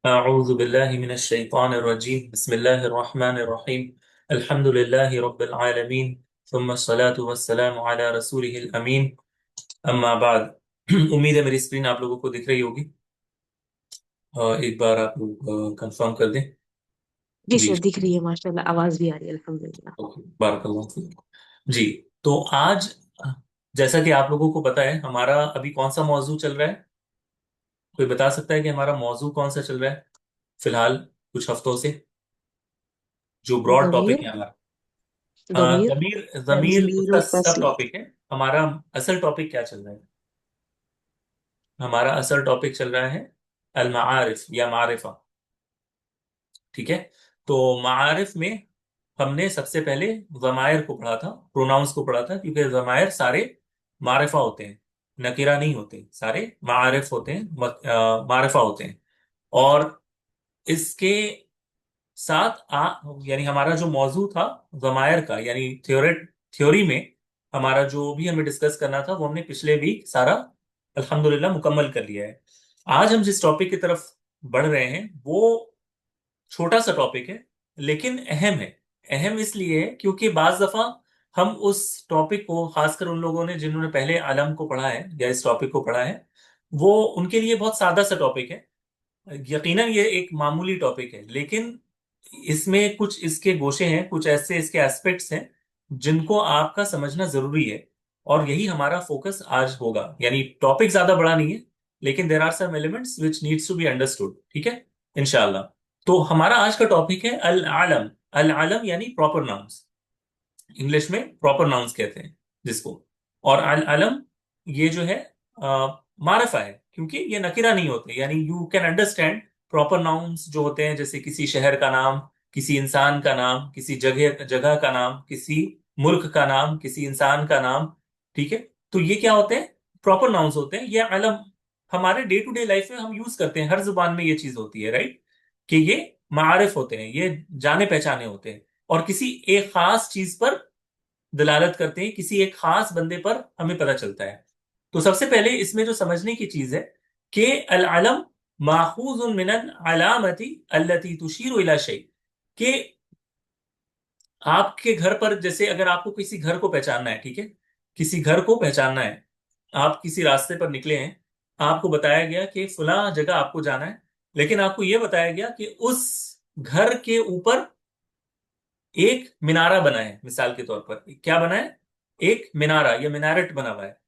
अऊज़ु बिल्लाहि मिनश शैतानिर रजीम बिस्मिल्लाहिर रहमानिर रहीम अल्हम्दुलिल्लाहि रब्बिल आलमीन सुम्मा अस्सलातु वस्सलामु अला रसूलिहिल अमीन अम्मा बाद। उम्मीद है मेरी स्क्रीन आप लोगों को दिख रही होगी। एक बार आप लोग कंफर्म कर दें। जी जी। सर, दिख रही है माशाल्लाह, आवाज भी आ रही है अल्हम्दुलिल्लाह। ओके, बारकल्लाहु फीक। जी। तो आज जैसा कि आप लोगों को पता है हमारा अभी कौन सा मौजू चल रहा है। कोई बता सकता है कि हमारा मौजू कौन सा चल रहा है फिलहाल कुछ हफ्तों से, जो ब्रॉड टॉपिक गमीर। है हमारा। गमीर। जमीर जमीर तंजील उसका सब फस्ल। टॉपिक है। हमारा असल टॉपिक क्या चल रहा है? हमारा असल टॉपिक चल रहा है अल मारिफ या मारिफा। ठीक है। तो मारिफ में हमने सबसे पहले जमायर को पढ़ा था, प्रोनाउंस को पढ़ा था, क्योंकि जमायर सारे मारिफा होते हैं, नकीरा नहीं होते, सारे मारिफ होते हैं, मारिफा होते हैं। और इसके साथ यानी हमारा जो मौजू था जमायर का, यानी थ्योरी में हमारा जो भी हमें डिस्कस करना था वो हमने पिछले वीक सारा अल्हम्दुलिल्लाह मुकम्मल कर लिया है। आज हम जिस टॉपिक की तरफ बढ़ रहे हैं वो छोटा सा टॉपिक है, लेकिन अहम है। अहम इसलिए है क्योंकि बाज दफा हम उस टॉपिक को, खासकर उन लोगों ने जिन्होंने पहले आलम को पढ़ा है या इस टॉपिक को पढ़ा है, वो उनके लिए बहुत सादा सा टॉपिक है। यकीनन ये एक मामूली टॉपिक है, लेकिन इसमें कुछ इसके गोशे हैं, कुछ ऐसे इसके एस्पेक्ट्स हैं जिनको आपका समझना जरूरी है। और यही हमारा फोकस आज होगा। यानी टॉपिक ज्यादा बड़ा नहीं है, लेकिन there are some elements which needs to be understood. ठीक है, इंशाल्लाह। तो हमारा आज का टॉपिक है अल आलम। अल आलम यानी प्रॉपर नाउन्स, इंग्लिश में प्रॉपर नाउन्स कहते हैं जिसको। और अल अलम ये जो है मारफा है, क्योंकि ये नकिरा नहीं होते। यानी you can understand proper nouns जो होते हैं, जैसे किसी शहर का नाम, किसी इंसान का नाम, किसी जगह जगह का नाम, किसी मुल्क का नाम, किसी इंसान का नाम। ठीक है। तो ये क्या होते हैं? प्रॉपर नाउन्स होते हैं। ये अलम हमारे डे टू डे लाइफ में हम यूज करते हैं, हर जुबान में ये चीज होती है, राइट? कि ये मारिफ होते हैं, ये जाने पहचाने होते हैं, और किसी एक खास चीज पर दलालत करते हैं, किसी एक खास बंदे पर हमें पता चलता है। तो सबसे पहले इसमें जो समझने की चीज है कि अल अलम माखूज मिन अल अलामती अल्लती तुशीरु इला शै। कि आपके घर पर, जैसे अगर आपको किसी घर को पहचानना है, ठीक है, किसी घर को पहचानना है, आप किसी रास्ते पर निकले हैं, आपको बताया गया कि फला जगह आपको जाना है, लेकिन आपको यह बताया गया कि उस घर के ऊपर एक मिनारा बना है। मिसाल के तौर पर क्या बना है? एक मिनारा या मिनारेट बना हुआ है।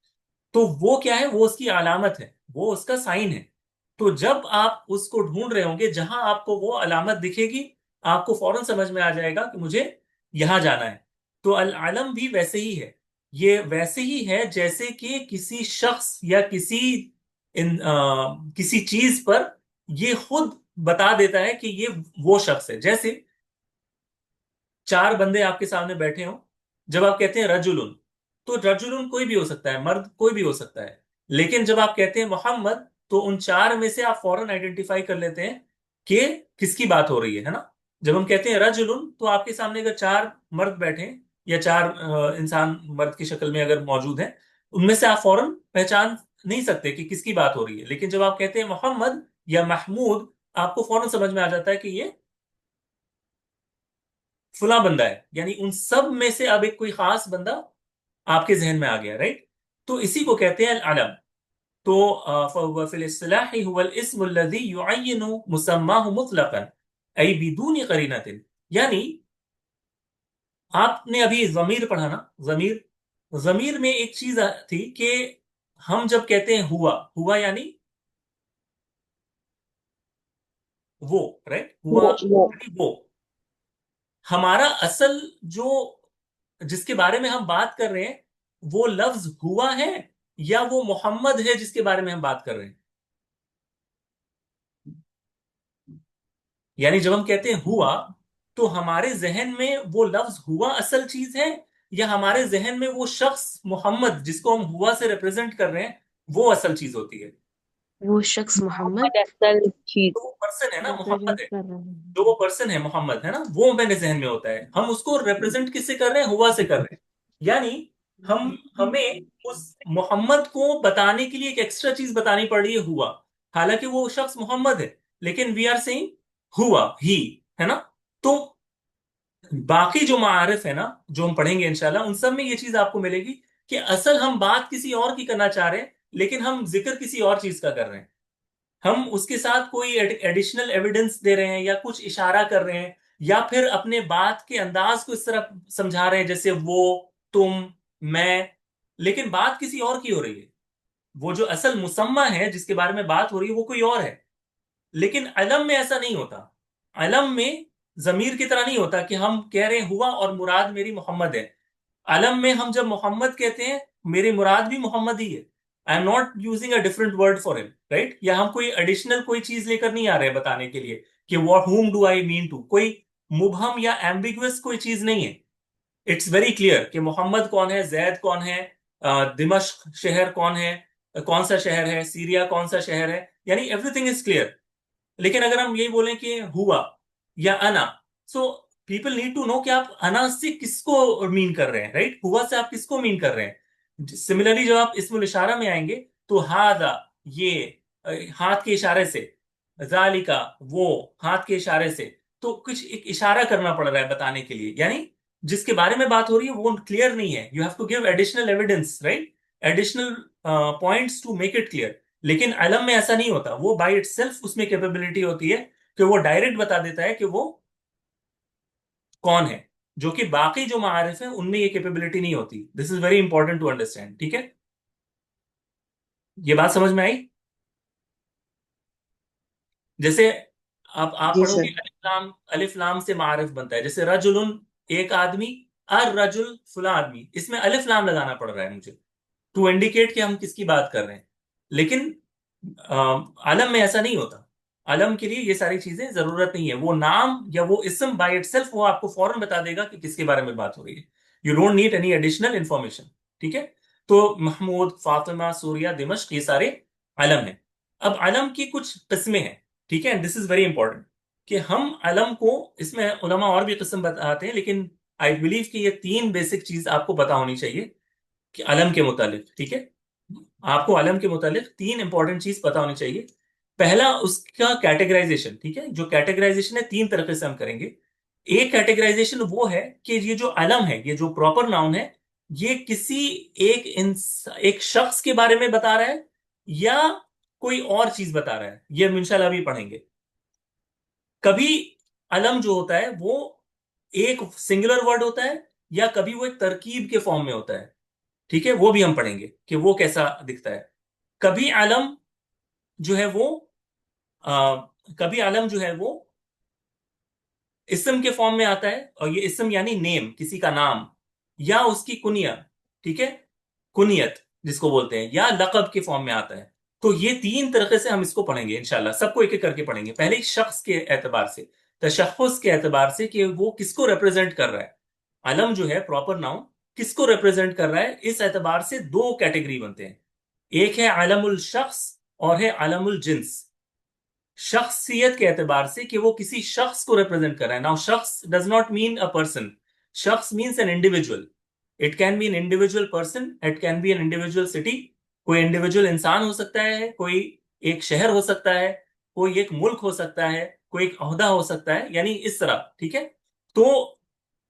तो वो क्या है? वो उसकी अलामत है, वो उसका साइन है। तो जब आप उसको ढूंढ रहे होंगे, जहां आपको वो अलामत दिखेगी, आपको फौरन समझ में आ जाएगा कि मुझे यहां जाना है। तो अल आलम भी वैसे ही है। ये वैसे ही है जैसे कि किसी शख्स या किसी चीज पर ये खुद बता देता है कि ये वो शख्स है। जैसे चार बंदे आपके सामने बैठे हो, जब आप कहते हैं रजुलुन, तो रजुलुन कोई भी हो सकता है, मर्द कोई भी हो सकता है। लेकिन जब आप कहते हैं मोहम्मद, तो उन चार में से आप फौरन आइडेंटिफाई कर लेते हैं कि किसकी बात हो रही है ना? जब हम कहते हैं रजुलुन, तो आपके सामने अगर चार मर्द बैठे हैं या चार इंसान मर्द की शक्ल में अगर मौजूद हैं, उनमें से आप फौरन पहचान नहीं सकते कि किसकी बात हो रही है। लेकिन जब आप कहते हैं मोहम्मद या महमूद, आपको फौरन समझ में आ जाता है कि ये फुला बंदा है। यानी उन सब में से अब एक कोई खास बंदा आपके जहन में आ गया, राइट? तो इसी को कहते हैं अलम। तो फहुव फिल इस्तिलाहि हुवल इस्मुल लज़ी युअय्यिनु मुसम्माहु मुतलकन अय बिदूनी करीनतिन। यानी आपने अभी जमीर पढ़ा ना? जमीर, जमीर में एक चीज थी कि हम जब कहते हैं हुआ, हुआ यानी वो, राइट? हुआ यानी वो। हमारा असल जो, जिसके बारे में हम बात कर रहे हैं, वो लफ्ज हुआ है या वो मोहम्मद है जिसके बारे में हम बात कर रहे हैं? यानी जब हम कहते हैं हुआ, तो हमारे जहन में वो लफ्ज हुआ असल चीज है, या हमारे जहन में वो शख्स मोहम्मद जिसको हम हुआ से रिप्रेजेंट कर रहे हैं, वो असल चीज होती है? वो शख्स मोहम्मद मोहम्मद असल चीज। तो वो पर्सन है ना, मोहम्मद रिप्रेजेंट है। कर रहे हैं। जो वो पर्सन है, मोहम्मद है ना, वो मेरे जहन में होता है। हम उसको रिप्रेजेंट किससे कर रहे हैं? हुआ से कर रहे हैं। यानी हम हमें उस मोहम्मद को बताने के लिए एक एक्स्ट्रा चीज बतानी पड़ रही है, हुआ। हालांकि वो शख्स मोहम्मद है, लेकिन वी आर सेइंग हुआ, ही, है ना। तो बाकी जो मारिफ है ना, जो हम पढ़ेंगे इंशाल्लाह, उन सब में ये चीज आपको मिलेगी कि असल हम बात किसी और की करना चाह रहे हैं, लेकिन हम जिक्र किसी और चीज का कर रहे हैं। हम उसके साथ कोई एडिशनल एविडेंस दे रहे हैं, या कुछ इशारा कर रहे हैं, या फिर अपने बात के अंदाज को इस तरह समझा रहे हैं जैसे वो, तुम, मैं, लेकिन बात किसी और की हो रही है। वो जो असल मुसम्मा है जिसके बारे में बात हो रही है वो कोई और है। लेकिन अलम में ऐसा नहीं होता। अलम में जमीर की तरह नहीं होता कि हम कह रहे हैं हुआ और मुराद मेरी मोहम्मद है। अलम में हम जब मोहम्मद कहते हैं, मेरी मुराद भी मोहम्मद ही है। I am not using a different word for him, right. या हम कोई एडिशनल कोई चीज लेकर नहीं आ रहे हैं बताने के लिए कि व्हाट हुम डू आई मीन टू, कोई मुबहम या एम्बिगुअस कोई चीज नहीं है। इट्स वेरी क्लियर कि मोहम्मद कौन है, जैद कौन है, दिमश्क शहर कौन है, कौन सा शहर है, सीरिया कौन सा शहर है, यानी एवरीथिंग इज क्लियर। लेकिन अगर हम यही बोलें कि हुआ या अना, so people need to know कि आप अना से किसको मीन कर रहे हैं, राइट। हुआ से आप किसको मीन कर रहे हैं। सिमिलरली जब आप इस्मुल इशारा में आएंगे तो हादा, ये, हाथ के इशारे से, जालिका, वो, हाथ के इशारे से, तो कुछ एक इशारा करना पड़ रहा है बताने के लिए, यानी जिसके बारे में बात हो रही है वो क्लियर नहीं है। You have to give additional evidence, right, additional points to make it clear. लेकिन अलम में ऐसा नहीं होता। वो बाय इटसेल्फ उसमें कैपेबिलिटी होती है कि वो डायरेक्ट बता देता है कि वो कौन है, जो कि बाकी जो मारिफ है उनमें ये कैपेबिलिटी नहीं होती। This is very important to understand, ठीक है। ये बात समझ में आई। जैसे आप जी पढ़ोगे सर। अलिफ लाम से मारिफ बनता है, जैसे रजुलुन, एक आदमी, अर रजुल, फुला आदमी, इसमें अलिफ लाम लगाना पड़ रहा है मुझे टू इंडिकेट कि हम किसकी बात कर रहे हैं। लेकिन आलम में ऐसा नहीं होता। आलम के लिए ये सारी चीजें जरूरत नहीं है। वो नाम या वो इस्म बाय इटसेल्फ वो आपको फौरन बता देगा कि किसके बारे में बात हो रही है। You don't need any additional information, ठीक है। तो महमूद, फातिमा, सूर्या, दिमश्क, ये सारे अलम हैं। अब अलम की कुछ किस्में हैं, ठीक है। दिस इज वेरी इंपॉर्टेंट कि हम अलम को, इसमें उलमा और भी किस्म बताते हैं, लेकिन आई बिलीव कि ये तीन बेसिक चीज आपको पता होनी चाहिए कि अलम के मुतालिक, ठीक है। आपको अलम के मुतालिक तीन इंपॉर्टेंट चीज पता होनी चाहिए। पहला उसका कैटेगराइजेशन, ठीक है। जो कैटेगराइजेशन है तीन तरीके से हम करेंगे। एक कैटेगराइजेशन वो है कि ये जो अलम है, ये जो प्रॉपर नाउन है, ये किसी एक शख्स के बारे में बता रहा है या कोई और चीज बता रहा है, ये हम इंशाल्लाह भी पढ़ेंगे। कभी अलम जो होता है वो एक सिंगुलर वर्ड होता है, या कभी वो एक तरकीब के फॉर्म में होता है, ठीक है। वो भी हम पढ़ेंगे कि वो कैसा दिखता है। कभी आलम जो है वो आ, कभी आलम जो है वो इस्म के फॉर्म में आता है, और ये इस्म यानी नेम, किसी का नाम, या उसकी कुनिया, ठीक है, कुनियत जिसको बोलते हैं, या लकब के फॉर्म में आता है। तो ये तीन तरीके से हम इसको पढ़ेंगे इंशाल्लाह, सबको एक एक करके पढ़ेंगे। पहले एक शख्स के एतबार से, तशख्खुस के एतबार से कि वो किसको रिप्रेजेंट कर रहा है। अलम जो है प्रॉपर नाउन किसको रिप्रेजेंट कर रहा है, इस एतबार से दो कैटेगरी बनते हैं। एक है अलमुल शख्स और है अलमुल जिन्स। शख्सियत के एतबार से कि वो किसी शख्स को रिप्रेजेंट कर रहा है। नाउ शख्स does not mean a person. शख्स means an individual. It can be an individual person, it can be an individual city. कोई इंडिविजुअल इंसान हो सकता है, कोई एक शहर हो सकता है, कोई एक मुल्क हो सकता है, कोई एक ओहदा हो सकता है, यानी इस तरह, ठीक है। तो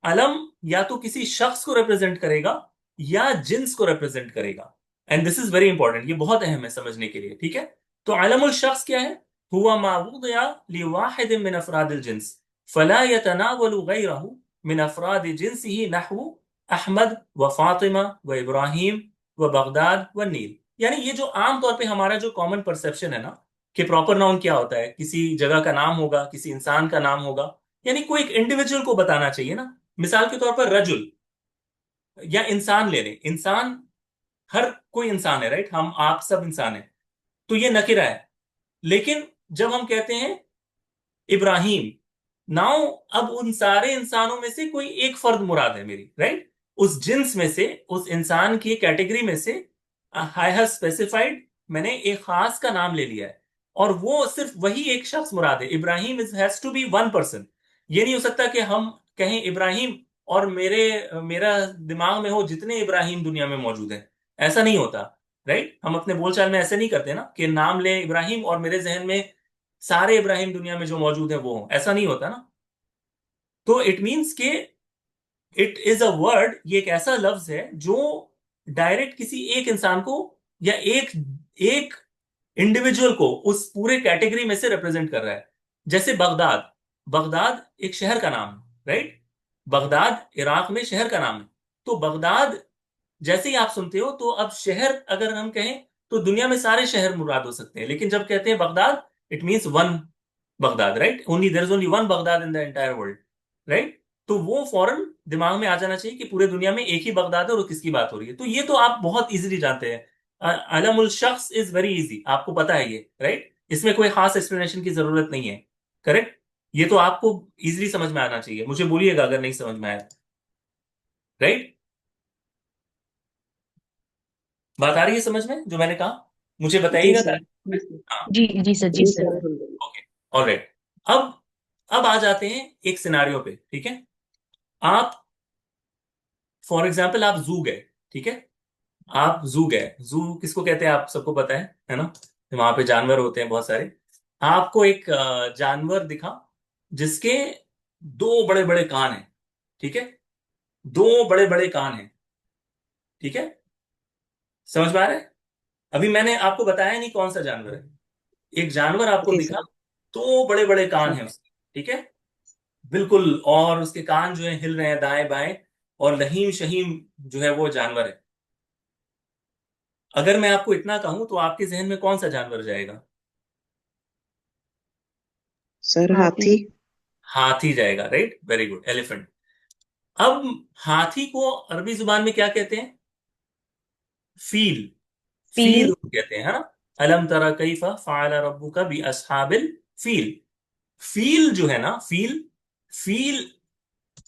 अलम या तो किसी शख्स को रिप्रेजेंट करेगा या जिन्स को रिप्रेजेंट करेगा। And this is very important, ये बहुत अहम है समझने के लिए, ठीक है। तो अलमुल शख्स क्या है, हुआ मा वुदिया लिवाहिद मिन अफरादिल जिन्स फला यतनावलु गैरहु मिन अफराद जिन्सिही नहवु अहमद व फातिमा व इब्राहिम व बगदाद व नील। यानी ये जो आम तौर पे हमारा जो कॉमन परसेप्शन है ना, कि प्रॉपर नाउन क्या होता है, किसी जगह का नाम होगा, किसी इंसान का नाम होगा, यानी कोई एक इंडिविजुअल को बताना चाहिए ना। मिसाल के तौर पर रजुल, या इंसान ले लें, इंसान, हर कोई इंसान है, राइट, हम आप सब इंसान है, तो ये नकिरा है। लेकिन जब हम कहते हैं इब्राहिम, नाउ अब उन सारे इंसानों में से कोई एक फर्द मुराद है मेरी, राइट। उस जिन्स में से, उस इंसान की कैटेगरी में से आई हैव स्पेसिफाइड, मैंने एक खास का नाम ले लिया है, और वो सिर्फ वही एक शख्स मुराद है। Ibrahim is has to be one person. ये नहीं हो सकता कि हम कहें इब्राहिम और मेरा दिमाग में हो जितने इब्राहिम दुनिया में मौजूद है। ऐसा नहीं होता, राइट। हम अपने बोलचाल में ऐसे नहीं करते ना कि नाम ले इब्राहिम और मेरे जहन में सारे इब्राहिम दुनिया में जो मौजूद है वो हों, ऐसा नहीं होता ना। तो इट मीन्स के इट इज अ वर्ड, ये एक ऐसा लफ्ज है जो डायरेक्ट किसी एक इंसान को या एक एक इंडिविजुअल को उस पूरे कैटेगरी में से रिप्रेजेंट कर रहा है। जैसे बगदाद, बगदाद एक शहर का नाम है, राइट? बगदाद इराक में शहर का नाम है। तो बगदाद जैसे ही आप सुनते हो, तो अब शहर अगर हम कहें तो दुनिया में सारे शहर मुराद हो सकते हैं, लेकिन जब कहते हैं Baghdad, it means one Baghdad, right? Only there is only one Baghdad in the entire world, right? तो वो फौरन दिमाग में आ जाना चाहिए कि पूरे दुनिया में एक ही बगदाद है और किसकी बात हो रही है। तो ये तो आप बहुत इजीली जानते हैं। अलमुल शख्स इज वेरी इजी, आपको पता है ये, राइट? इसमें कोई खास एक्सप्लेनेशन की जरूरत नहीं है, करेक्ट? ये तो आपको इजीली समझ में आना चाहिए, मुझे बोलिएगा अगर नहीं समझ में आया, राइट? बात आ रही है समझ में जो मैंने कहा? मुझे जी बताइएगा सर। हाँ। जी जी सर, जी जी सर, सर। अल्हम्दुलिल्लाह। Okay, alright. अब आ जाते हैं एक सिनारियो पे, ठीक है? आप फॉर एग्जाम्पल आप जू गए, ठीक है? आप जू गए, जू किसको कहते हैं आप सबको पता है ना? वहां पे जानवर होते हैं बहुत सारे। आपको एक जानवर दिखा जिसके दो बड़े बड़े कान हैं, ठीक है? दो बड़े बड़े कान हैं, ठीक है? समझ में आ रहा है? अभी मैंने आपको बताया नहीं कौन सा जानवर है। एक जानवर आपको जी दिखा, सर। दो बड़े बड़े कान जी हैं उसके, ठीक है? बिल्कुल, और उसके कान जो है हिल रहे हैं दाएं बाएं, और लहीम शहीम जो है वो जानवर है। अगर मैं आपको इतना कहूं तो आपके जहन में कौन सा जानवर जाएगा? सर हाथी। हाथी जाएगा, राइट? Very good, elephant. अब हाथी को अरबी जुबान में क्या कहते हैं? फील। फील। फील कहते हैं, है ना? अलम तरा कैफा फ़अल रब्बुका बि अस्हाबिल फील। फील जो है ना, फील, फील,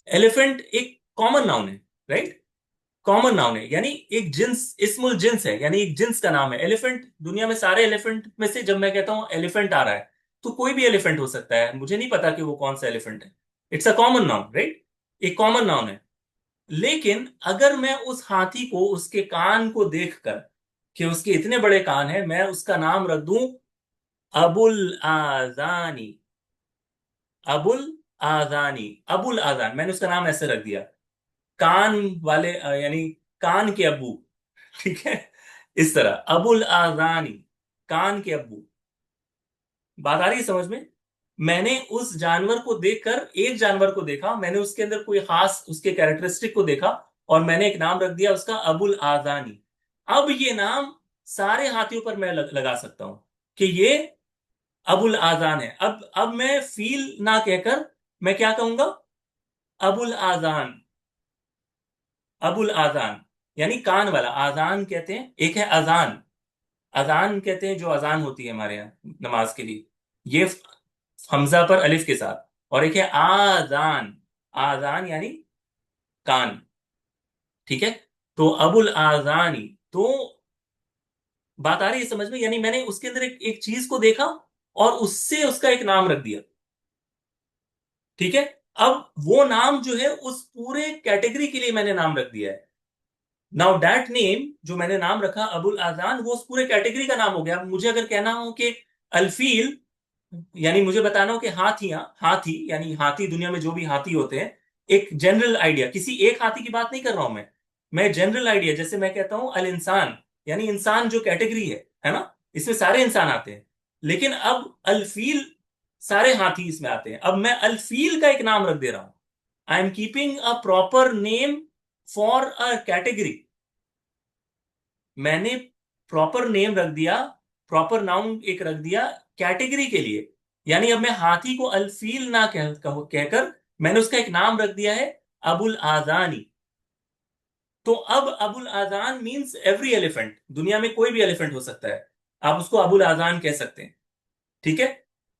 एलिफेंट एक कॉमन नाउन है, राइट? कॉमन नाउन है, यानी एक जिन्स, इस्मुल जिन्स है, यानी एक जिन्स का नाम है एलिफेंट। दुनिया में सारे एलिफेंट में से जब मैं कहता हूं एलिफेंट आ रहा है, तो कोई भी एलिफेंट हो सकता है, मुझे नहीं पता कि वो कौन सा एलिफेंट है। It's a common noun, right? एक कॉमन नाउन है। लेकिन अगर मैं उस हाथी को उसके कान को देखकर, कि उसके इतने बड़े कान हैं, मैं उसका नाम रख दूं अबुल आजानी। अबुल आजानी, अबुल आजान, मैंने उसका नाम ऐसे रख दिया, कान वाले यानी कान के अब्बू, ठीक है? इस तरह अबुल आजानी, कान के अब्बू। बात आ रही है समझ में? मैंने उस जानवर को देखकर, एक जानवर को देखा, मैंने उसके अंदर कोई खास उसके कैरेक्टरिस्टिक को देखा, और मैंने एक नाम रख दिया उसका अबुल आजानी। अब ये नाम सारे हाथियों पर मैं लगा सकता हूं कि ये अबुल आजान है। अब मैं फील ना कहकर मैं क्या कहूंगा? अबुल आजान। अबुल आजान यानी कान वाला। आजान कहते हैं, एक है अजान, अजान कहते हैं जो अजान होती है हमारे यहाँ नमाज के लिए, ये हमजा पर अलिफ के साथ। और एक है आजान, आजान यानी कान, ठीक है? तो अबुल आजानी। तो बात आ रही है समझ में? यानी मैंने उसके अंदर एक चीज को देखा और उससे उसका एक नाम रख दिया, ठीक है? अब वो नाम जो है उस पूरे कैटेगरी के लिए मैंने नाम रख दिया है। नाउ दैट नेम जो मैंने नाम रखा अबुल आजान, वो उस पूरे कैटेगरी का नाम हो गया। अब मुझे अगर कहना हो कि अल्फील, यानी मुझे बताना हो कि हाथियां, हाथी यानी हाथी, दुनिया में जो भी हाथी होते हैं, एक जनरल आइडिया, किसी एक हाथी की बात नहीं कर रहा हूं मैं जनरल आइडिया, जैसे मैं कहता हूं अल इंसान, यानी इंसान जो कैटेगरी है ना? इसमें सारे इंसान आते हैं। लेकिन अब अल्फील, सारे हाथी इसमें आते हैं। अब मैं अल्फील का एक नाम रख दे रहा हूं। I am keeping a proper name for a category. मैंने प्रॉपर नेम रख दिया, प्रॉपर नाउन एक रख दिया कैटेगरी के लिए। यानी अब मैं हाथी को अल्फील ना कहकर मैंने उसका एक नाम रख दिया है अबुल आजानी। तो अब अबुल आजान मींस एवरी एलिफेंट, दुनिया में कोई भी एलिफेंट हो सकता है, आप उसको अबुल आजान कह सकते हैं, ठीक है?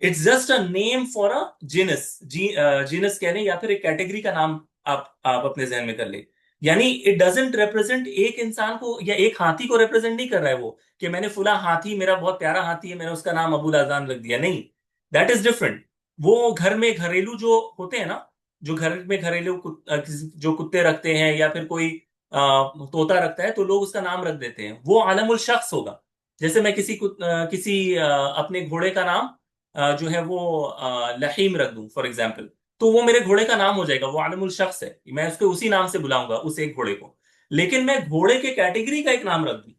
It's just a name for a genus, genus कह लें या फिर एक कैटेगरी का नाम आप अपने जहन में कर ले। यानी इट डजेंट रिप्रेजेंट एक इंसान को या एक हाथी को रिप्रेजेंट नहीं कर रहा है वो, कि मैंने फुला हाथी, मेरा बहुत प्यारा हाथी है, मैंने उसका नाम अबुल आजान रख दिया, नहीं। That is different. वो घर में घरेलू जो होते हैं ना, जो घर में घरेलू जो कुत्ते रखते हैं या फिर कोई तोता रखता है, तो लोग उसका नाम रख देते हैं, वो आलमुल शख्स होगा। जैसे मैं किसी अपने घोड़े का नाम जो है वो लहीम रख दूं फॉर एग्जाम्पल, तो वो मेरे घोड़े का नाम हो जाएगा, वो आलमुल शख्स है, मैं उसको उसी नाम से बुलाऊंगा उस एक घोड़े को। लेकिन मैं घोड़े के कैटेगरी का एक नाम रख दूं,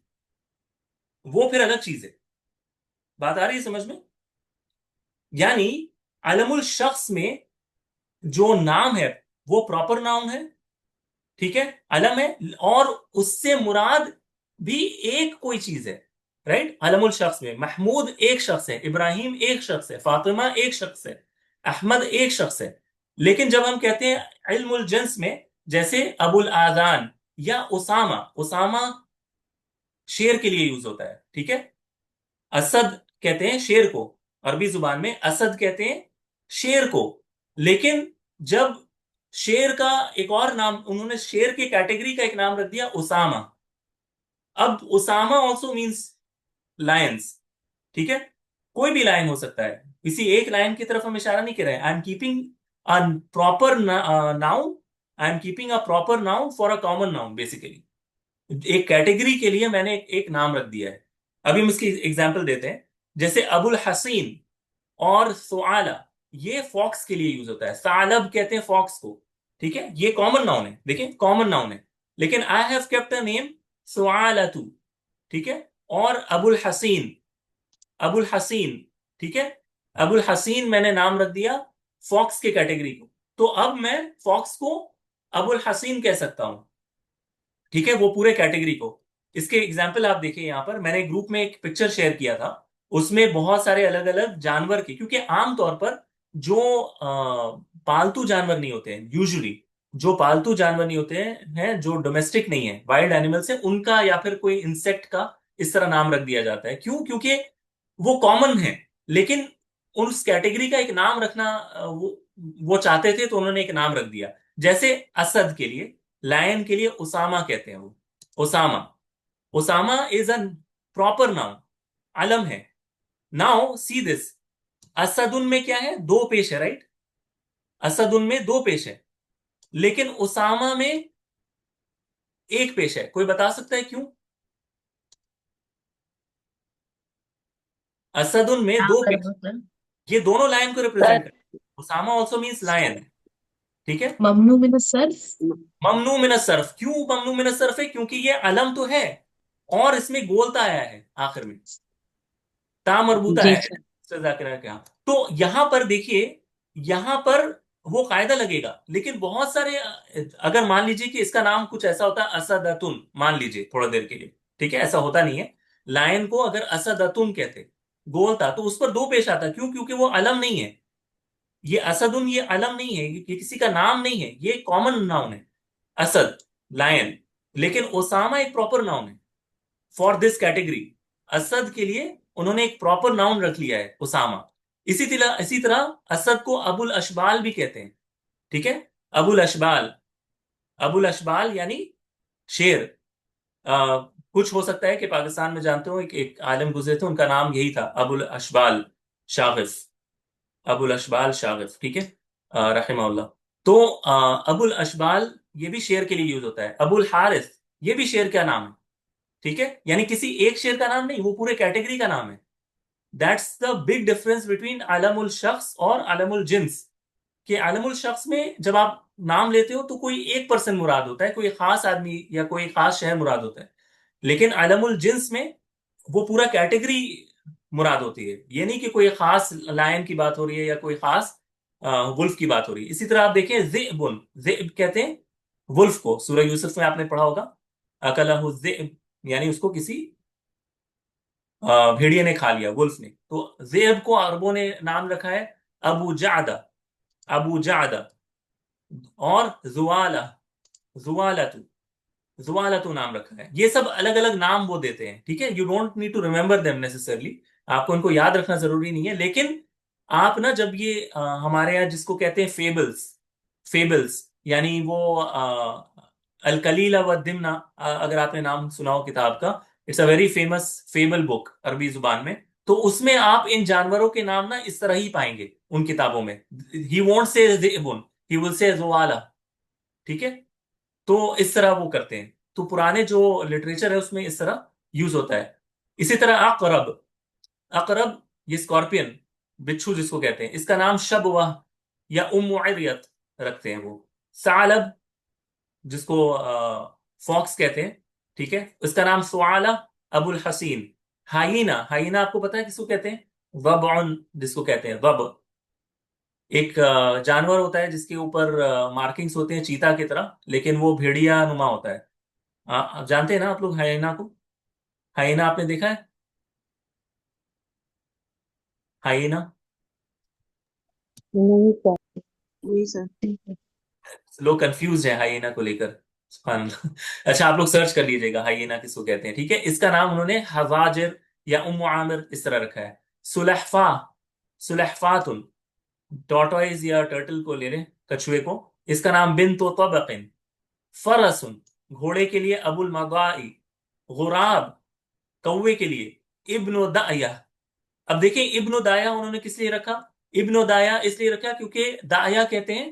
वो फिर अलग चीज है। बात आ रही है समझ में? यानी अलमुल शख्स में जो नाम है वो प्रॉपर नाउन है, ठीक है, अलम है, और उससे मुराद भी एक कोई चीज है, राइट। अलमुल शख्स में महमूद एक शख्स है, इब्राहिम एक शख्स है, फातिमा एक शख्स है, अहमद एक शख्स है। लेकिन जब हम कहते हैं इल्मुल जिन्स में, जैसे अबुल आजान या उसामा, उसामा शेर के लिए यूज होता है, ठीक है। असद कहते हैं शेर को, अरबी जुबान में असद कहते हैं शेर को। लेकिन जब शेर का एक और नाम, उन्होंने शेर के कैटेगरी का एक नाम रख दिया उसामा। अब उसामा ऑल्सो मीन्स लायंस, ठीक है। कोई भी लायन हो सकता है, किसी एक लायन की तरफ हम इशारा नहीं कर रहे हैं। I am keeping a proper noun, I am keeping a proper noun for a common noun basically. एक कैटेगरी के लिए मैंने एक नाम रख दिया है। अभी हम इसकी एग्जांपल देते हैं। जैसे अबुल हसीन और सुआला, ये फॉक्स के लिए यूज होता है, सालब कहते हैं फॉक्स को, ठीक है। ये कॉमन नाउन है, देखिए कॉमन नाउन है। लेकिन I have kept a name सुआलतू, ठीक है। और अबुल हसीन, अबुल हसीन, ठीक है। अबुल हसीन मैंने नाम रख दिया फॉक्स के कैटेगरी को, तो अब मैं फॉक्स को अबुल हसीन कह सकता हूं, ठीक है, वो पूरे कैटेगरी को। इसके एग्जाम्पल आप देखिए, यहां पर मैंने ग्रुप में एक पिक्चर शेयर किया था, उसमें बहुत सारे अलग अलग जानवर के, क्योंकि आमतौर पर जो पालतू जानवर नहीं होते हैं यूजुअली, जो पालतू जानवर नहीं होते हैं जो डोमेस्टिक नहीं है, वाइल्ड एनिमल्स है, उनका या फिर कोई इंसेक्ट का इस तरह नाम रख दिया जाता है। क्यों? क्योंकि वो कॉमन है। लेकिन उस कैटेगरी का एक नाम रखना वो चाहते थे, तो उन्होंने एक नाम रख दिया। जैसे असद के लिए, लायन के लिए उसामा कहते हैं वो, Usama. Usama is a proper noun, अलम है। नाउ सी दिस, असदुन में क्या है? दो पेश है, राइट। असदुन में दो पेश है, लेकिन उसामा में एक पेश है। कोई बता सकता है क्यों? असदुन में हाँ दो पेश, बराबर सर। ये दोनों लायन को रिप्रेजेंट सर करते हैं। उसामा ऑल्सो मीन्स लायन, ठीक है। ममनू मिन सर्फ। ममनू मिन सर्फ, क्यों ममनू मिन सर्फ है? क्योंकि ये अलम तो है, और इसमें गोलता आया है आखिर में, ता मरबूता जी है सर। जाकिरा के यहाँ। तो यहां पर देखिए, यहां पर वो कायदा लगेगा। लेकिन बहुत सारे अगर मान लीजिए कि इसका नाम कुछ ऐसा होता है असदतुन, मान लीजिए थोड़ा देर के लिए, ठीक है, ऐसा होता नहीं है। लायन को अगर असदतुन कहते, गोल था, तो उस पर दो पेश आता। क्यों? क्योंकि वो अलम नहीं है। ये असदुन, ये अलम नहीं है, ये किसी का नाम नहीं है, ये कॉमन नाउन है, असद, लायन। लेकिन ओसामा एक प्रॉपर नाउन है फॉर दिस कैटेगरी। असद के लिए उन्होंने एक प्रॉपर नाउन रख लिया है, उसामा। इसी तरह असद को अबुल अशबाल भी कहते हैं, ठीक है। अबुल अशबाल, अबुल अशबाल यानी शेर। कुछ हो सकता है कि पाकिस्तान में जानते हो, एक आलिम गुजरे थे, उनका नाम यही था, अबुल अशबाल शागिफ, अबुल अशबाल शागिफ, ठीक है, रहमहुल्लाह। तो अबुल अशबाल ये भी शेर के लिए यूज होता है। अबुल हारिस, ये भी शेर का नाम है, ठीक है। यानी किसी एक शेर का नाम नहीं, वो पूरे कैटेगरी का नाम है। That's the big difference between आलमुल शख्स और आलमुल जिन्स। कि आलमुल शख्स में जब आप नाम लेते हो तो कोई एक पर्सन मुराद होता है, कोई खास आदमी या कोई खास शहर मुराद होता है। लेकिन आलमुल जिन्स में वो पूरा कैटेगरी मुराद होती है। ये नहीं कि कोई खास लायन की बात हो रही है या कोई खास वुल्फ की बात हो रही है। इसी तरह आप देखें ज़िअबुन, ज़िअब कहते हैं वुल्फ को, सूरह यूसुफ में आपने पढ़ा होगा, अकलहु ज़िअब, यानी उसको किसी भेड़िए ने खा लिया, वुल्फ ने। तो ज़िअब को अरबों ने नाम रखा है अबू जादा, अबू जादा। और जुआला, जुआलतु, जुआलतु नाम रखा है। ये सब अलग अलग नाम वो देते हैं, ठीक है। You don't need to remember them necessarily, आपको इनको याद रखना जरूरी नहीं है। लेकिन आप ना, जब ये हमारे यहाँ जिसको कहते हैं फेबल्स, फेबल्स यानी वो अल कलील व दिमना, अगर आपने नाम सुना हो किताब का, it's a very famous fable book अरबी जुबान में। तो उसमें आप इन जानवरों के नाम ना इस तरह ही पाएंगे उन किताबों में। He won't say ज़िबुन, he will say जुआला, ठीक है। तो इस तरह वो करते हैं। तो पुराने जो लिटरेचर है उसमें इस तरह यूज होता है। इसी तरह अकरब, अकरब ये स्कॉर्पियन, बिच्छू जिसको कहते हैं, इसका नाम शबवह या उम्मुइरियत रखते हैं वो। सालब जिसको फॉक्स कहते हैं, ठीक है, उसका नाम सुआला अबुल हसीन। हाइना, हाइना आपको पता है किसको कहते हैं? वबअन जिसको कहते हैं, वब। एक जानवर होता है जिसके ऊपर मार्किंग्स होते हैं चीता की तरह, लेकिन वो भेड़िया नुमा होता है। जानते हैं ना आप लोग हाइना को? हाइना आपने देखा है? हाइना। नहीं सर। नहीं सर। लोग कंफ्यूज हैं हाइएना को लेकर। सुभान अल्लाह। अच्छा, आप लोग सर्च कर लीजिएगा हाइएना किसको कहते हैं, ठीक है। इसका नाम उन्होंने हवाजिर या उम्मु आमिर इस तरह रखा है। सुलहफा, सुलहफातुन, टॉर्टोइज या टर्टल को ले लें, कछुए को, इसका नाम बिन्तो तबकिन। फरसुन, घोड़े के लिए अबुल मदाई। गुराब, कौवे के लिए इब्नो दाया। अब देखिए इब्नो दाया उन्होंने किस लिए रखा? इब्नो दाया इसलिए रखा क्योंकि दाया कहते हैं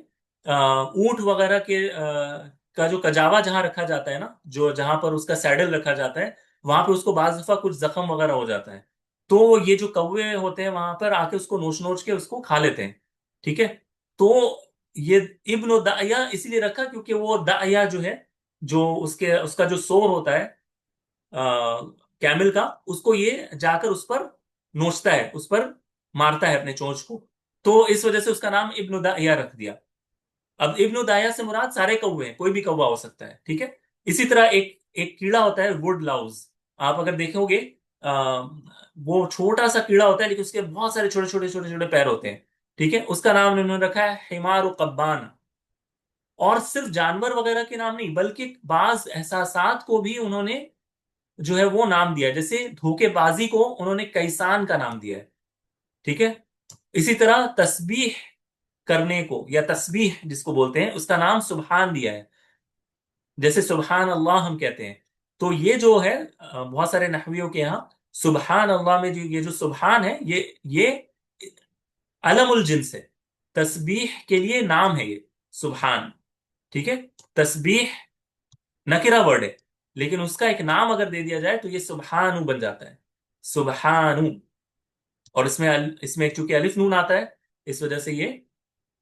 ऊंट वगैरह के का जो कजावा जहां रखा जाता है ना, जो जहां पर उसका सैडल रखा जाता है, वहां पे उसको बाज दफा कुछ जख्म वगैरह हो जाता है। तो ये जो कौवे होते हैं वहां पर आके उसको नोच नोच के उसको खा लेते हैं, ठीक है। तो ये इब्नो दाया इसलिए रखा क्योंकि वो दाया जो है, जो उसके उसका जो सोर होता है कैमल का, उसको ये जाकर उस पर नोचता है, उस पर मारता है अपने चोंच को। तो इस वजह से उसका नाम इब्न दाया रख दिया। अब इब्न दाया से मुराद सारे कौवे हैं, कोई भी कौवा हो सकता है, ठीक है। इसी तरह एक एक कीड़ा होता है वुड लाउज, आप अगर देखोगे आ, वो छोटा सा कीड़ा होता है लेकिन उसके बहुत सारे छोटे छोटे छोटे छोटे पैर होते हैं, ठीक है। उसका नाम इन्होंने रखा है हिमार कब्बान। और सिर्फ जानवर वगैरह के नाम नहीं, बल्कि बाज एहसासात को भी उन्होंने जो है वो नाम दिया है। जैसे धोखेबाजी को उन्होंने कैसान का नाम दिया है, ठीक है। इसी तरह तस्बीह करने को या तस्बीह जिसको बोलते हैं उसका नाम सुबहान दिया है। जैसे सुबहान अल्लाह हम कहते हैं, तो ये जो है बहुत सारे नहवियों के यहाँ सुबहान अल्लाह में जो ये जो सुबहान है, ये अलमुल जिन्स है, तस्बीह के लिए नाम है ये सुबहान, ठीक है। तस्बीह नकिरा वर्ड है, लेकिन उसका एक नाम अगर दे दिया जाए तो ये सुबहानु बन जाता है, सुबहानु। और इसमें चूंकि अलिफ नून आता है, इस वजह से ये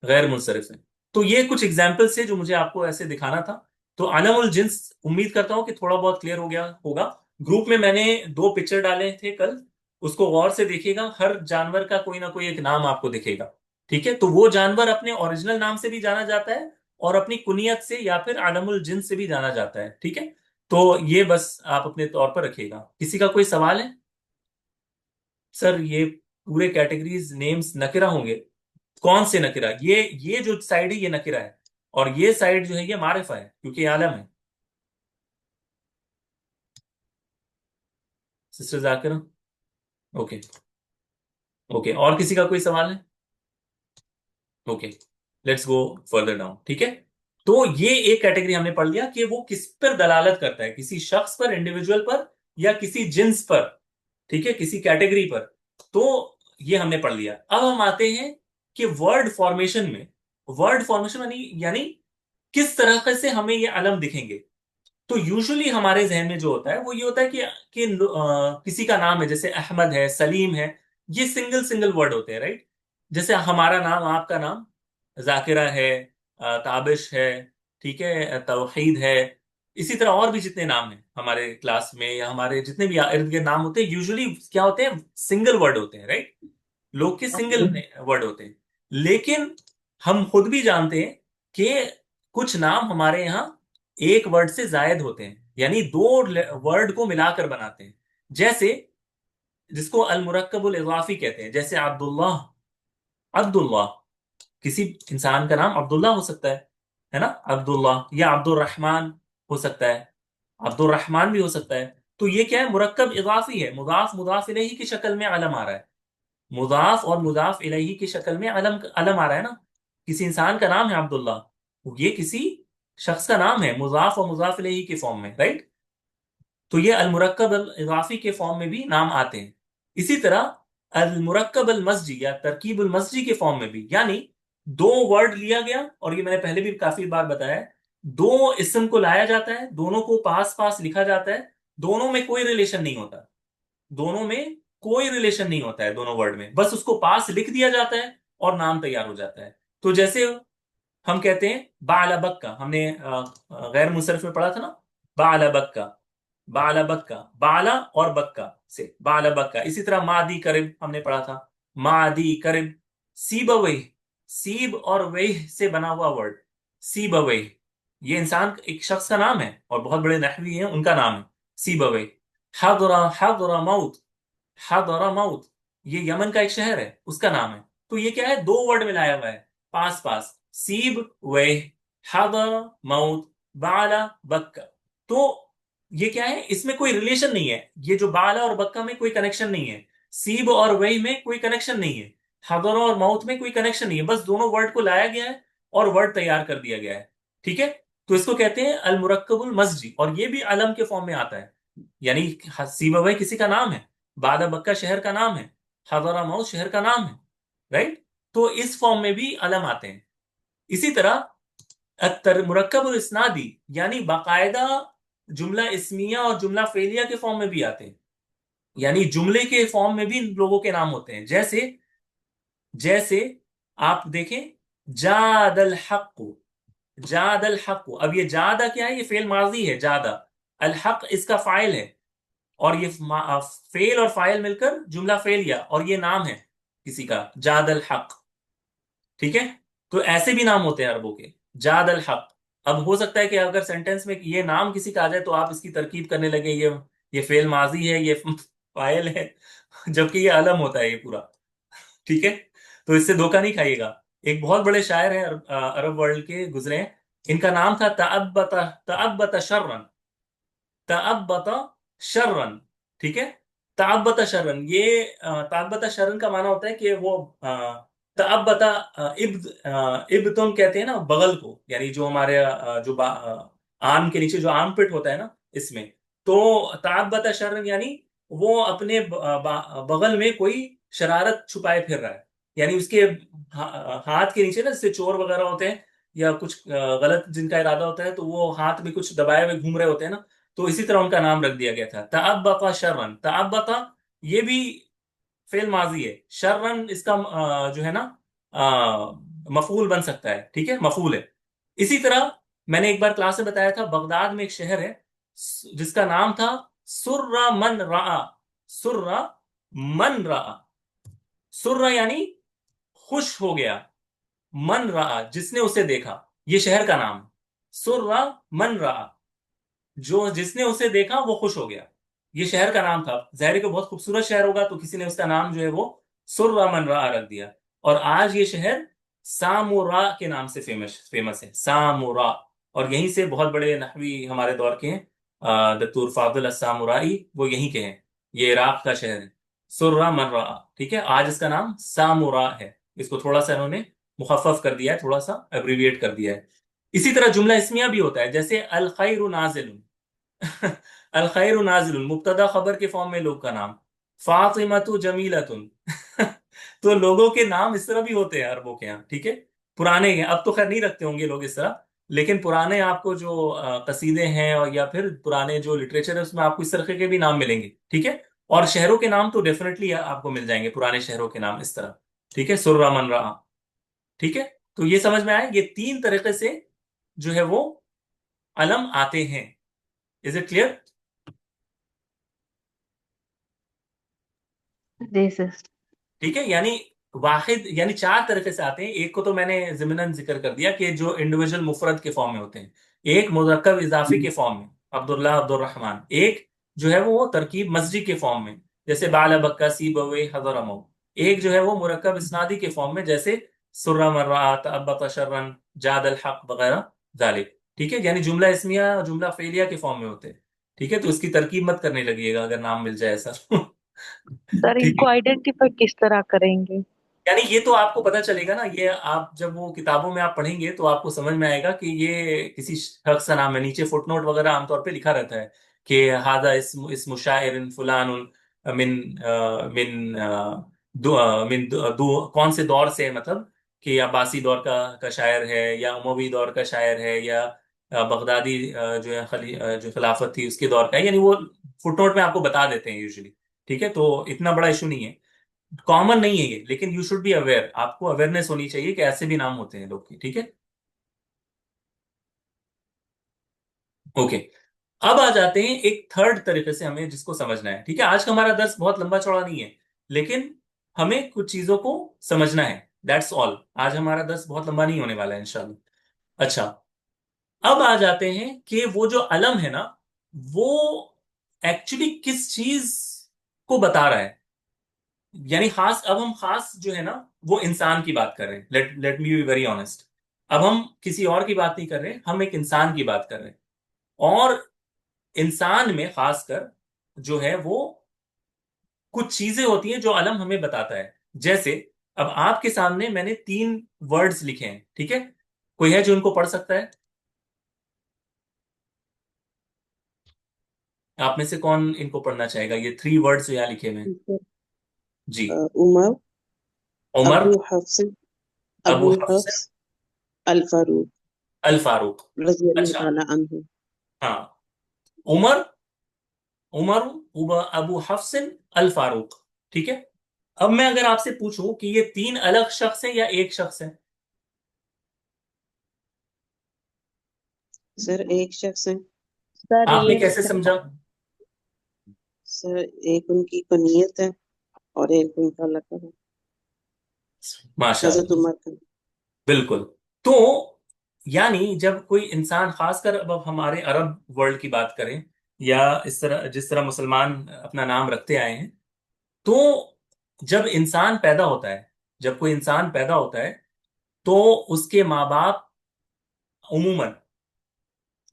गैर मुनसरिफ है। तो ये कुछ एग्जाम्पल्स है जो मुझे आपको ऐसे दिखाना था। तो अलमुल जिन्स, उम्मीद करता हूं कि थोड़ा बहुत क्लियर हो गया होगा। ग्रुप में मैंने दो पिक्चर डाले थे कल, उसको गौर से देखिएगा। हर जानवर का कोई ना कोई एक नाम आपको दिखेगा, ठीक है। तो वो जानवर अपने ओरिजिनल नाम से भी जाना जाता है और अपनी कुनियत से या फिर अलमुल जिन्स से भी जाना जाता है, ठीक है। तो ये बस आप अपने तौर पर रखिएगा। किसी का कोई सवाल है? सर ये पूरे कैटेगरीज नेम्स नकिरा होंगे। कौन से नकिरा? ये जो साइड है ये नकिरा है, और ये साइड जो है ये मारिफा है क्योंकि ये आलम है। Sister Zakir, okay. ओके, और किसी का कोई सवाल है? Okay, let's go further down, ठीक है। तो ये एक कैटेगरी हमने पढ़ लिया कि वो किस पर दलालत करता है, किसी शख्स पर, इंडिविजुअल पर, या किसी जिन्स पर, ठीक है, किसी कैटेगरी पर। तो ये हमने पढ़ लिया। अब हम आते हैं कि वर्ड फॉर्मेशन में, वर्ड फॉर्मेशन यानी किस तरह से हमें ये अलम दिखेंगे। तो यूजुअली हमारे जहन में जो होता है वो ये होता है कि किसी का नाम है, जैसे अहमद है, सलीम है, ये सिंगल सिंगल वर्ड होते हैं, राइट। जैसे हमारा नाम, आपका नाम जाकिरा है, ताबिश है, ठीक है, तौहीद है। इसी तरह और भी जितने नाम हैं हमारे क्लास में या हमारे जितने भी इर्द गिर्द नाम होते हैं, यूजुअली क्या होते हैं? सिंगल वर्ड होते हैं, राइट। लोग के सिंगल वर्ड होते हैं। लेकिन हम खुद भी जानते हैं कि कुछ नाम हमारे यहाँ एक वर्ड से जायद होते हैं, यानी दो वर्ड को मिलाकर बनाते हैं। जैसे जिसको अल मुरक्कबुल इजाफी कहते हैं, जैसे अब्दुल्लाह, अब्दुल्लाह, किसी इंसान का नाम अब्दुल्ला हो सकता है ना, अब्दुल्ला, या अब्दुर्रहमान हो सकता है, अब्दुर्रहमान भी हो सकता है। तो ये क्या है? मुरक्कब इजाफी है, मुदाफ मुदाफ इलैहि की शक्ल में अलम आ रहा है। मुदाफ और मुदाफ इलैहि की शक्ल में अलम अलम आ रहा है ना। किसी इंसान का नाम है अब्दुल्ला, ये किसी शख्स का नाम है मुजाफ और मुजाफ इलैहि के फॉर्म में, राइट। तो ये अल मुरक्कब अल इजाफी के फॉर्म में भी नाम आते हैं। इसी तरह अल मुरक्कब अल मस्जी या तरकीब अल मस्जी के फॉर्म में भी, यानी दो वर्ड लिया गया, और ये मैंने पहले भी काफी बार बताया है, दो इसम को लाया जाता है, दोनों को पास पास लिखा जाता है, दोनों में कोई रिलेशन नहीं होता, दोनों में कोई रिलेशन नहीं होता है दोनों वर्ड में, बस उसको पास लिख दिया जाता है और नाम तैयार हो जाता है। तो जैसे हम कहते हैं बाला बक्का, हमने गैर मुnsariफ में पढ़ा था ना, बाला बक्का, बाला बक्का, बाला और बक्का से बाला बक्का। इसी तरह मादी करीब हमने पढ़ा था, मादी करीब। सीब अवे, सीब और वेह से बना हुआ वर्ड, सीब अवे, ये इंसान एक शख्स का नाम है और बहुत बड़े नहवी हैं, उनका नाम है सीब अवे। हदरा, हदरा मौत, हदरा मौत, ये यमन का एक शहर है, उसका नाम है। तो ये क्या है, दो वर्ड मिलाया हुआ है पास पास, सीब वे, हदर मौत, बाला बक्का। तो ये क्या है, इसमें कोई रिलेशन नहीं है, ये जो बाला और बक्का में कोई कनेक्शन नहीं है, सीब और वही में कोई कनेक्शन नहीं है, हदर और मौत में कोई कनेक्शन नहीं है, बस दोनों वर्ड को लाया गया है और वर्ड तैयार कर दिया गया है। ठीक है, तो इसको कहते हैं अल मुरक्कबुल मस्जी, और ये भी अलम के फॉर्म में आता है। यानी सीब वही किसी का नाम है, बाला बक्का शहर का नाम है, हदरा मौत शहर का नाम है, राइट। तो इस फॉर्म में भी अलम आते हैं। इसी तरह अत्तर मुरक्कब और इस्नादी, यानी बाकायदा जुमला इस्मिया और जुमला फेलिया के फॉर्म में भी आते हैं, यानी जुमले के फॉर्म में भी इन लोगों के नाम होते हैं। जैसे, जैसे आप देखें, जादल हक, जादल हक। अब ये जादा क्या है, ये फेल माजी है जादा, अल हक इसका फाइल है, और ये फेल और फाइल मिलकर जुमला फेलिया, और ये नाम है किसी का, जादल हक। ठीक है, तो ऐसे भी नाम होते हैं अरबों के, जाद अल हक। अब हो सकता है कि अगर सेंटेंस में ये नाम किसी का आ जाए तो आप इसकी तरकीब करने लगे, ये फेल माजी है, ये फाइल है, जबकि ये अलम होता है ये पूरा। ठीक है, तो इससे धोखा नहीं खाइएगा। एक बहुत बड़े शायर हैं अरब वर्ल्ड के गुजरे हैं, इनका नाम था तअब्बता, तअब्बता शर्रन, तअब्बता शर्रन। ठीक है, तअब्बता शर्रन, ये तअब्बता शर्रन का माना होता है कि वो तअब्बता, इब्द तुम कहते हैं ना बगल को, यानी जो हमारे आर्म के नीचे जो आर्म पिट होता है ना, इसमें। तो तअब्बता शर्रन यानी वो अपने बगल में कोई शरारत छुपाए फिर रहा है, यानी उसके हाथ के नीचे ना, जैसे चोर वगैरह होते हैं या कुछ गलत जिनका इरादा होता है, तो वो हाथ में कुछ दबाए हुए घूम रहे होते हैं ना। तो इसी तरह उनका नाम रख दिया गया था तअब्बता शर्रन। तअब्बता ये भी फेल माजी है, शर्रन इसका जो है ना मफूल बन सकता है। ठीक है, मफूल है। इसी तरह मैंने एक बार क्लास में बताया था, बगदाद में एक शहर है जिसका नाम था सुर्रा मन रा, सुर्रा मन रा, सुर्रा यानी खुश हो गया, मन रहा जिसने उसे देखा, ये शहर का नाम है, सुर्रा मन रहा, जो जिसने उसे देखा वो खुश हो गया, ये शहर का नाम था। जहरी को बहुत खूबसूरत शहर होगा, तो किसी ने उसका नाम जो है वो सुर्रा मन रहा रख दिया। और आज ये शहर सामुरा के नाम से फेमस फेमस है, सामुरा। और यहीं से बहुत बड़े नहवी हमारे दौर के हैं, दत्तूर फाजुल सामुराई, वो यहीं के हैं। ये इराक का शहर है, सुर्रा मन रहा। ठीक है, आज इसका नाम सामुरा है, इसको थोड़ा सा इन्होंने मुखफफ कर दिया है, थोड़ा सा एब्रीविएट कर दिया है। इसी तरह जुमला इसमिया भी होता है, जैसे अल खैरु नाजिल, अल खैरु नाजिल मुब्तदा खबर के फॉर्म में लोग का नाम, फातिमतु जमीलतुन। तो लोगों के नाम इस तरह भी होते हैं अरबों के यहाँ। ठीक है, पुराने हैं, अब तो खैर नहीं रखते होंगे लोग इस तरह, लेकिन पुराने आपको जो कसीदे हैं और या फिर पुराने जो लिटरेचर है उसमें आपको इस तरह के भी नाम मिलेंगे। ठीक है, और शहरों के नाम तो डेफिनेटली आपको मिल जाएंगे, पुराने शहरों के नाम इस तरह। ठीक है, सुर्रा मन रहा। ठीक है, तो ये समझ में आया, ये तीन तरीके से जो है वो अलम आते हैं। Is it clear? जी सर। ठीक है, यानी वाहिद यानी चार तरीके से आते हैं। एक को तो मैंने जिमनन जिक्र कर दिया कि जो इंडिविजुअल मुफरद के फॉर्म में होते हैं, एक मुरक्कब इजाफी के फॉर्म में, अब्दुल्ला अब्दुर्रहमान। एक जो है वो तरकीब मस्जी के फॉर्म में, जैसे बाला बक्का सी बवे हजरमो। एक जो है वो मुरक्कब इसनादी के फॉर्म में, जैसे सुर्रा मर्रा तअब्बत शर्रन जादल हक वगैरह जालिक। ठीक है, यानी जुमला इसमिया और जुमला फेलिया के फॉर्म में होते हैं। ठीक है, तो इसकी तरकीब मत करने लगिएगा अगर नाम मिल जाए ऐसा। सर ठीक इनको है, आइडेंटिफाई किस तरह करेंगे? यानी ये तो आपको पता चलेगा ना, ये आप जब वो किताबों में आप पढ़ेंगे तो आपको समझ में आएगा कि ये किसी शख्स का नाम है। नीचे फुटनोट वगैरह आमतौर पे लिखा रहता है कि हाजा इस्मु शाइरिन फुलान मिन मिन मिन कौन से दौर से है, मतलब कि अब्बासी दौर का शायर है, या उमवी दौर का शायर है, या बगदादी जो है जो खिलाफत थी उसके दौर का है, यानी वो फुटनोट में आपको बता देते हैं यूजुअली। ठीक है, तो इतना बड़ा इशू नहीं है, कॉमन नहीं है ये, लेकिन यू शुड बी अवेयर, आपको अवेयरनेस होनी चाहिए कि ऐसे भी नाम होते हैं लोग के। ठीक है, ओके। अब आ जाते हैं एक थर्ड तरीके से हमें जिसको समझना है। ठीक है, आज का हमारा दर्स बहुत लंबा चौड़ा नहीं है, लेकिन हमें कुछ चीजों को समझना है, दैट्स ऑल। आज हमारा दर्स बहुत लंबा नहीं होने वाला है इंशाल्लाह। अच्छा, अब आ जाते हैं कि वो जो अलम है ना, वो एक्चुअली किस चीज को बता रहा है। यानी खास, अब हम खास जो है ना, वो इंसान की बात कर रहे हैं। Let let me be very honest. अब हम किसी और की बात नहीं कर रहे, हम एक इंसान की बात कर रहे हैं। और इंसान में खासकर जो है वो कुछ चीजें होती हैं जो अलम हमें बताता है। जैसे अब आपके सामने मैंने तीन वर्ड्स लिखे हैं, ठीक है, कोई है जो उनको पढ़ सकता है? आप में से कौन इनको पढ़ना चाहेगा, ये थ्री वर्ड्स जो यहाँ लिखे हुए हैं? जी। उमर, उमर, अबू हफ्स, अबू अबुल हफ्स, हफ्स अल फारूक अल फारूक। रजी अल्लाह अच्छा, ताला अन्हु। हाँ, उमर, उमर, अबू हफ्सिन, अल फारूक। ठीक है, अब मैं अगर आपसे पूछूं कि ये तीन अलग शख्स हैं या एक शख्स है? सर एक शख्स है। सर आपने ये कैसे समझा? सर एक उनकी कुनियत है और एक उनका लक़ब है, हजरत माशाल्लाह, उमर का। बिल्कुल। तो यानी जब कोई इंसान, खासकर अब हमारे अरब वर्ल्ड की बात करें, या इस तरह जिस तरह मुसलमान अपना नाम रखते आए हैं, तो जब इंसान पैदा होता है, जब कोई इंसान पैदा होता है, तो उसके माँ बाप उमूमन,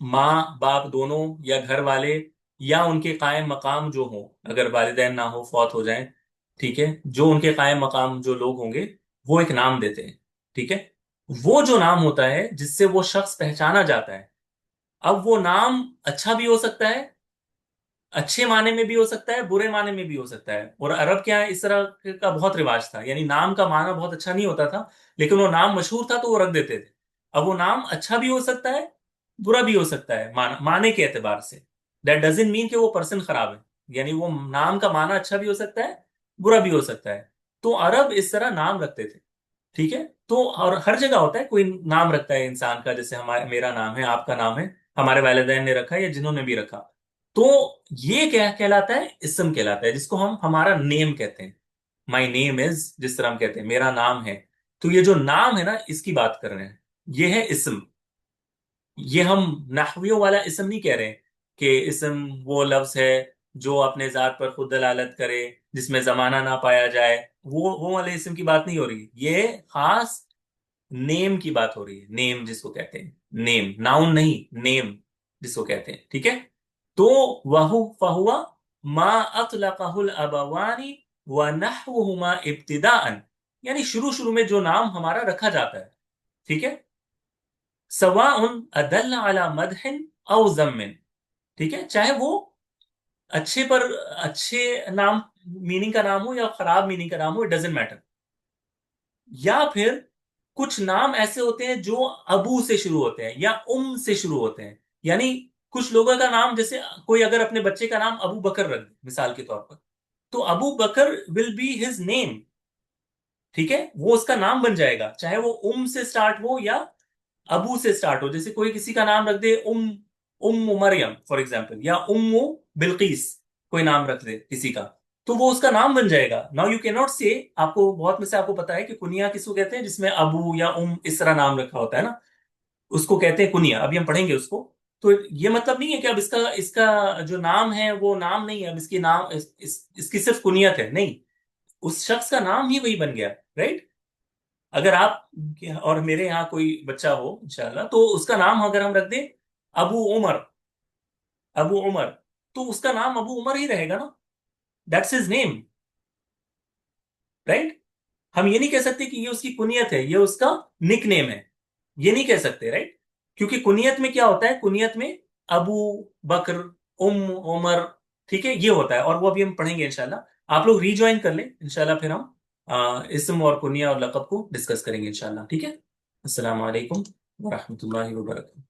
माँ बाप दोनों या घर वाले या उनके कायम मकाम जो हो, अगर वालिदैन ना हो, फौत हो जाएं, ठीक है, जो उनके कायम मकाम जो लोग होंगे, वो एक नाम देते हैं। ठीक है, वो जो नाम होता है जिससे वो शख्स पहचाना जाता है। अब वो नाम अच्छा भी हो सकता है, अच्छे माने में भी हो सकता है, बुरे माने में भी हो सकता है। और अरब के यहाँ इस तरह का बहुत रिवाज था, यानी नाम का माना बहुत अच्छा नहीं होता था, लेकिन वो नाम मशहूर था तो वो रख देते थे। अब वो नाम अच्छा भी हो सकता है, बुरा भी हो सकता है, माने के एतबार से। दैट डजेंट मीन कि वो पर्सन खराब है, यानी वो नाम का माना अच्छा भी हो सकता है, बुरा भी हो सकता है। तो अरब इस तरह नाम रखते थे। ठीक है, तो और हर जगह होता है, कोई नाम रखता है इंसान का, जैसे हमारे, मेरा नाम है, आपका नाम है, हमारे वालिदैन ने रखा है या जिन्होंने भी रखा। तो ये क्या कहलाता है? इस्म कहलाता है, जिसको हम हमारा नेम कहते हैं। माई नेम इज, जिस तरह हम कहते हैं मेरा नाम है। तो ये जो नाम है ना, इसकी बात कर रहे हैं, ये है इस्म। ये हम नाहवियों वाला इस्म नहीं कह रहे हैं कि इस्म वो लफ्ज है जो अपने जात पर खुद दलालत करे, जिसमें जमाना ना पाया जाए। वो वाले इस्म की बात नहीं हो रही, ये खास नेम की बात हो रही है। नेम जिसको कहते हैं, नेम, नाउन नहीं, नेम जिसको कहते हैं। ठीक है, तो वहु फहुआ मा अतलक़हुल अबवानी व नहवुहुमा इब्तिदाअन, यानी शुरू शुरू में जो नाम हमारा रखा जाता है। ठीक है, सवाउन अदल्ल अला मदहिन औ ज़म्मिन। ठीक है, चाहे वो अच्छे पर, अच्छे नाम मीनिंग का नाम हो या खराब मीनिंग का नाम हो, इट डजेंट मैटर। या फिर कुछ नाम ऐसे होते हैं जो अबू से शुरू होते हैं या उम से शुरू होते हैं। यानी कुछ लोगों का नाम, जैसे कोई अगर अपने बच्चे का नाम अबू बकर रख दे मिसाल के तौर पर, तो अबू बकर विल बी हिज नेम। ठीक है, वो उसका नाम बन जाएगा, चाहे वो उम से स्टार्ट हो या अबू से स्टार्ट हो। जैसे कोई किसी का नाम रख दे उम्मु मरियम फॉर एग्जाम्पल, या उम्मु बिल्किस, कोई नाम रख दे किसी का, तो वो उसका नाम बन जाएगा। नाउ यू कैन नॉट से, आपको बहुत में से आपको पता है कि कुनिया किसको कहते हैं, जिसमें अबू या इस तरह नाम रखा होता है ना, उसको कहते हैं कुनिया। अभी हम पढ़ेंगे उसको। तो ये मतलब नहीं है कि अब इसका इसका जो नाम है वो नाम नहीं है, अब इसकी नाम इसकी सिर्फ कुनियत है, नहीं, उस शख्स का नाम ही वही बन गया। राइट, अगर आप और मेरे यहाँ कोई बच्चा हो इंशाल्लाह, तो उसका नाम अगर हम रख दें अबू उमर, अबू उमर, तो उसका नाम अबू उमर ही रहेगा ना, दैट्स हिज नेम। राइट, हम ये नहीं कह सकते कि ये उसकी कुनियत है, ये उसका निक नेम है, ये नहीं कह सकते। राइट, क्योंकि कुनियत में क्या होता है, कुनियत में अबू बकर, उमर, ठीक है, ये होता है, और वो अभी हम पढ़ेंगे इंशाल्लाह। आप लोग रीज्वाइन कर लें इंशाल्लाह, फिर हम इस्म और कुनिया और लक़ब को डिस्कस करेंगे इंशाल्लाह। ठीक है, अस्सलाम वालेकुम वरहमतुल्लाहि वबरकातुहू।